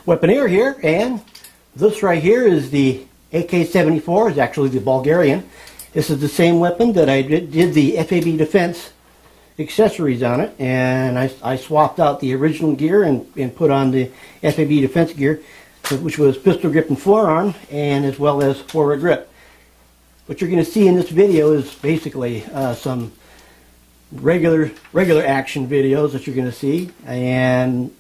Weaponeer here, and this right here is the AK74. It's actually the Bulgarian. This is the same weapon that I did the FAB defense accessories on it, and I swapped out the original gear and put on the FAB defense gear, which was pistol grip and forearm, and as well as forward grip. What you're going to see in this video is basically some regular action videos that you're going to see, and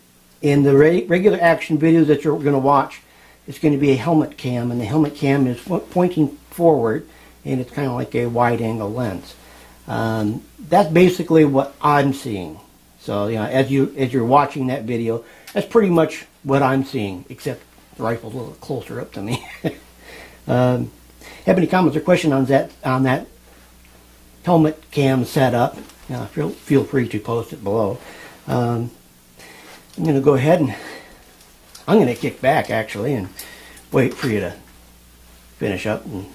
in the regular action videos that you're going to watch, it's going to be a helmet cam, and the helmet cam is pointing forward, and it's kind of like a wide angle lens. That's basically what I'm seeing. So, you know, as you're watching that video, that's pretty much what I'm seeing, except the rifle's a little closer up to me. Have any comments or questions on that helmet cam setup? Feel free to post it below. I'm going to go ahead and I'm going to kick back actually and wait for you to finish up and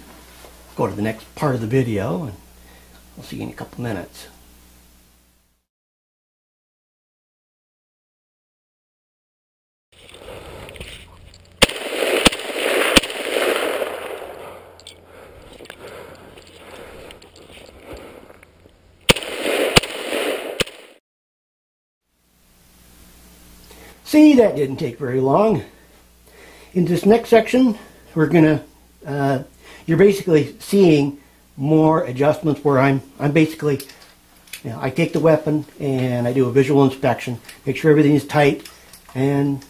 go to the next part of the video, and I'll see you in a couple minutes. See, that didn't take very long. In this next section, we're gonna you're basically seeing more adjustments where I'm basically, you know, I take the weapon and I do a visual inspection, make sure everything is tight, and,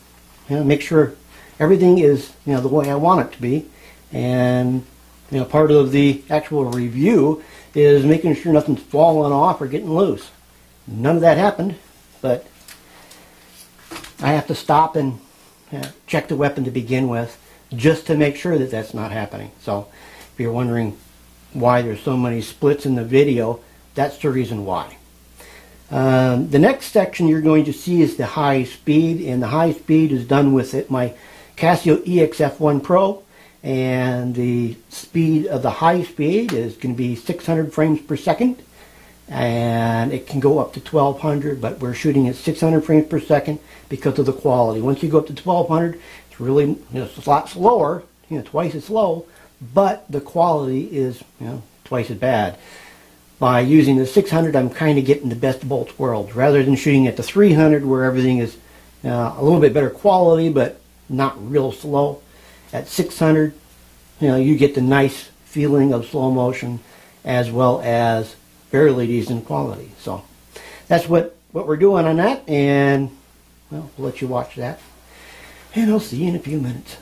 you know, make sure everything is, you know, the way I want it to be. And, you know, part of the actual review is making sure nothing's falling off or getting loose. None of that happened, but I have to stop and check the weapon to begin with, just to make sure that that's not happening. So if you're wondering why there's so many splits in the video, that's the reason why. The next section you're going to see is the high speed, and the high speed is done with my Casio EXF1 Pro, and the speed of the high speed is going to be 600 frames per second, and it can go up to 1200, but we're shooting at 600 frames per second because of the quality. Once you go up to 1200, it's really, you know, it's a lot slower, you know, twice as slow, but the quality is, you know, twice as bad. By using the 600, I'm kind of getting the best of both worlds, rather than shooting at the 300 where everything is a little bit better quality but not real slow. At 600, you know, you get the nice feeling of slow motion as well as fairly decent quality. So that's what we're doing on that, and well, we'll let you watch that, and I'll see you in a few minutes.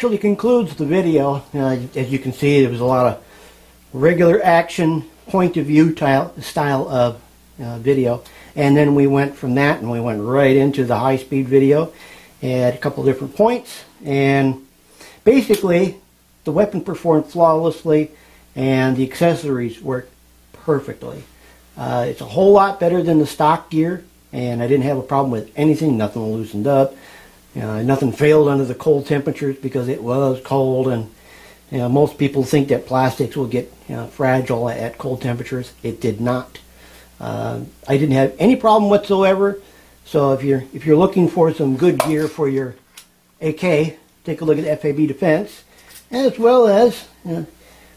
actually concludes the video. As you can see, there was a lot of regular action, point of view style of video. And then we went from that and we went right into the high-speed video at a couple different points. And basically, the weapon performed flawlessly and the accessories worked perfectly. It's a whole lot better than the stock gear, and I didn't have a problem with anything. Nothing loosened up. Nothing failed under the cold temperatures because it was cold, and most people think that plastics will get fragile at cold temperatures. It did not. I didn't have any problem whatsoever. So if you're looking for some good gear for your AK, take a look at FAB Defense, as well as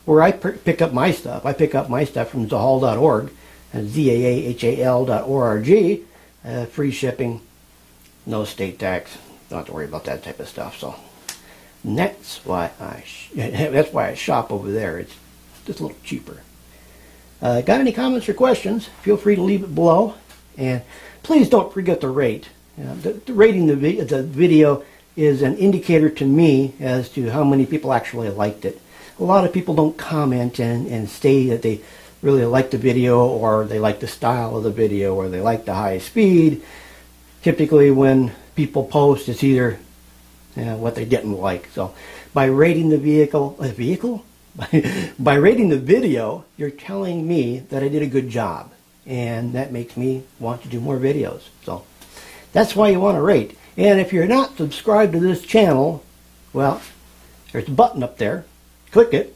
where I pick up my stuff. I pick up my stuff from Zahal.org, ZAAHAL.org. Free shipping, no state tax. Don't have to worry about that type of stuff. So that's why I shop over there. It's just a little cheaper. Got any comments or questions? Feel free to leave it below, and please don't forget to rate. The rating the video is an indicator to me as to how many people actually liked it. A lot of people don't comment and say that they really like the video, or they like the style of the video, or they like the high speed. Typically when people post, it's either what they didn't like. So by rating the by rating the video, you're telling me that I did a good job, and that makes me want to do more videos. So that's why you want to rate. And if you're not subscribed to this channel, well, there's a button up there. Click it.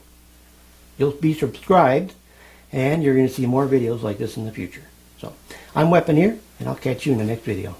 You'll be subscribed, and you're going to see more videos like this in the future. So I'm Weaponeer, and I'll catch you in the next video.